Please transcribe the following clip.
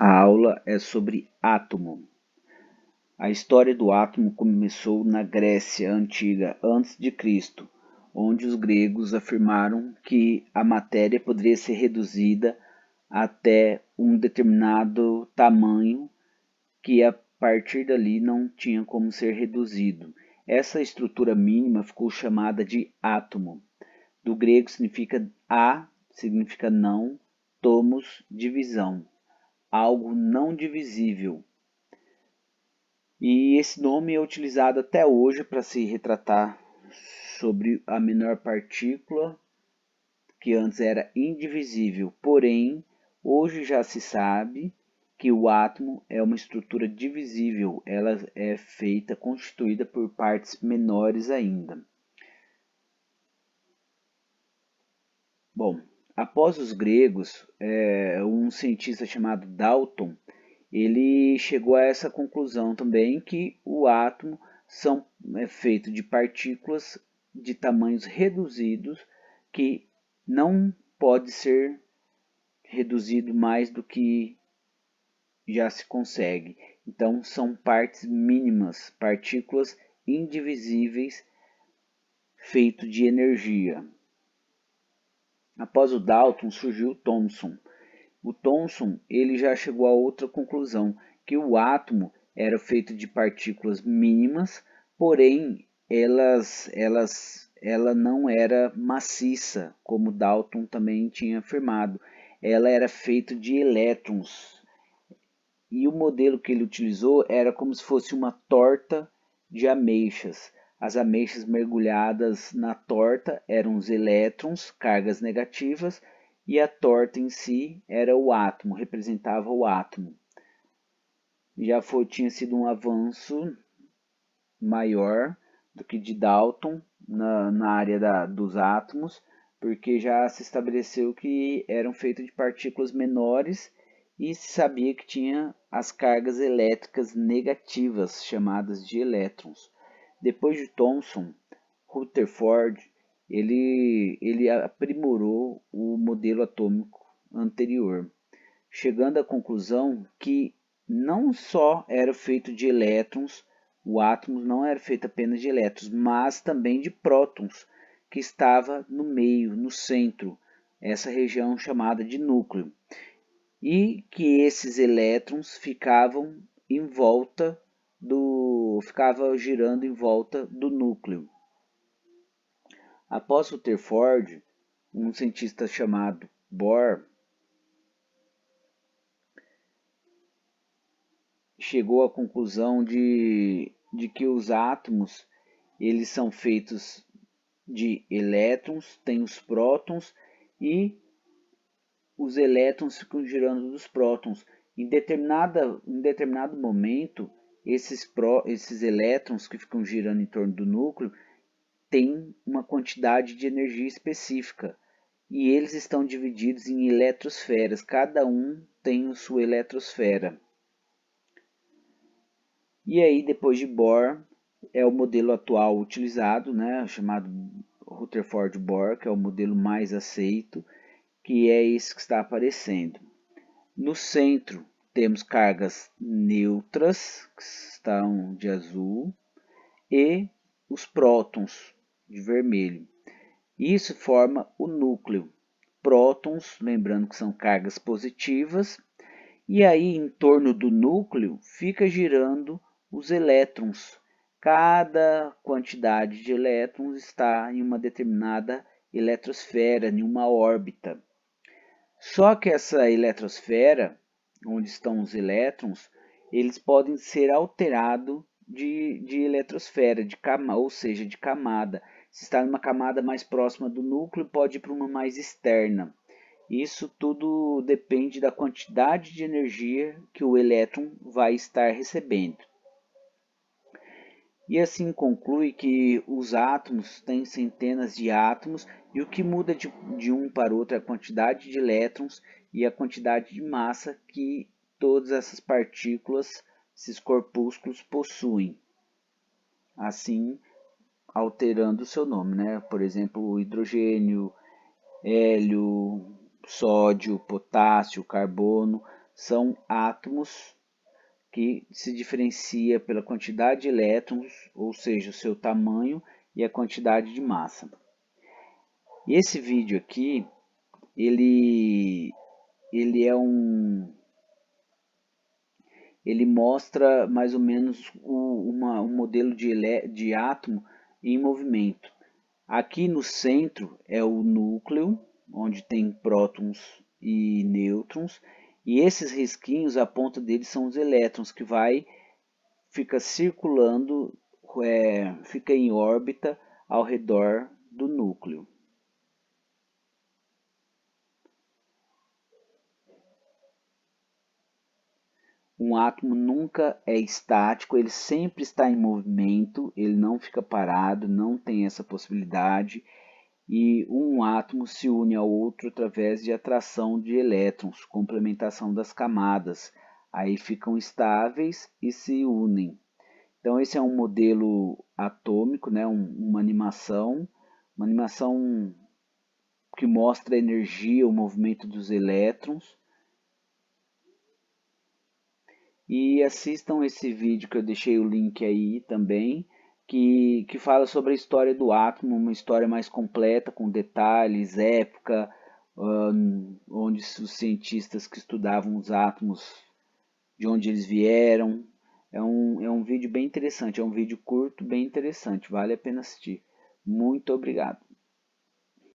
A aula é sobre átomo. A história do átomo começou na Grécia Antiga, antes de Cristo, onde os gregos afirmaram que a matéria poderia ser reduzida até um determinado tamanho que a partir dali não tinha como ser reduzido. Essa estrutura mínima ficou chamada de átomo. Do grego significa não, tomos, divisão, algo não divisível. E esse nome é utilizado até hoje para se retratar sobre a menor partícula, que antes era indivisível. Porém, hoje já se sabe que o átomo é uma estrutura divisível, ela é constituída por partes menores ainda. Bom, após os gregos, um cientista chamado Dalton, ele chegou a essa conclusão também que o átomo é feito de partículas de tamanhos reduzidos que não pode ser reduzido mais do que já se consegue. Então são partes mínimas, partículas indivisíveis, feito de energia. Após o Dalton surgiu o Thomson. O Thomson ele já chegou a outra conclusão, que o átomo era feito de partículas mínimas, porém ela não era maciça, como Dalton também tinha afirmado. Ela era feita de elétrons. E o modelo que ele utilizou era como se fosse uma torta de ameixas. As ameixas mergulhadas na torta eram os elétrons, cargas negativas, e a torta em si era o átomo, representava o átomo. Tinha sido um avanço maior do que de Dalton na área dos átomos, porque já se estabeleceu que eram feitos de partículas menores e se sabia que tinha as cargas elétricas negativas, chamadas de elétrons. Depois de Thomson, Rutherford ele aprimorou o modelo atômico anterior, chegando à conclusão que não só era feito de elétrons, o átomo não era feito apenas de elétrons, mas também de prótons, que estava no meio, no centro, essa região chamada de núcleo, e que esses elétrons ficavam girando em volta do núcleo. Após Rutherford, um cientista chamado Bohr chegou à conclusão de que os átomos eles são feitos de elétrons, tem os prótons e os elétrons ficam girando dos prótons. Em determinado momento, esses elétrons que ficam girando em torno do núcleo têm uma quantidade de energia específica e eles estão divididos em eletrosferas, cada um tem a sua eletrosfera. E aí, depois de Bohr, é o modelo atual utilizado, né, chamado Rutherford-Bohr, que é o modelo mais aceito, que é esse que está aparecendo. No centro, temos cargas neutras, que estão de azul, e os prótons, de vermelho. Isso forma o núcleo. Prótons, lembrando que são cargas positivas, e aí em torno do núcleo fica girando os elétrons. Cada quantidade de elétrons está em uma determinada eletrosfera, em uma órbita. Só que essa eletrosfera, onde estão os elétrons, eles podem ser alterados de eletrosfera, ou seja, de camada. Se está numa camada mais próxima do núcleo, pode ir para uma mais externa. Isso tudo depende da quantidade de energia que o elétron vai estar recebendo. E assim conclui que os átomos têm centenas de átomos e o que muda de um para outro é a quantidade de elétrons e a quantidade de massa que todas essas partículas, esses corpúsculos possuem. Assim, alterando o seu nome, né? Por exemplo, o hidrogênio, hélio, sódio, potássio, carbono, são átomos que se diferencia pela quantidade de elétrons, ou seja, o seu tamanho e a quantidade de massa. E esse vídeo aqui, ele mostra mais ou menos um modelo de átomo em movimento. Aqui no centro é o núcleo, onde tem prótons e nêutrons, e esses risquinhos, a ponta deles são os elétrons, que fica circulando, fica em órbita ao redor do núcleo. Um átomo nunca é estático, ele sempre está em movimento, ele não fica parado, não tem essa possibilidade. E um átomo se une ao outro através de atração de elétrons, complementação das camadas. Aí ficam estáveis e se unem. Então esse é um modelo atômico, né? Uma animação que mostra a energia, o movimento dos elétrons. E assistam esse vídeo que eu deixei o link aí também, que fala sobre a história do átomo, uma história mais completa, com detalhes, época, onde os cientistas que estudavam os átomos, de onde eles vieram. É um vídeo bem interessante, é um vídeo curto, bem interessante, vale a pena assistir. Muito obrigado.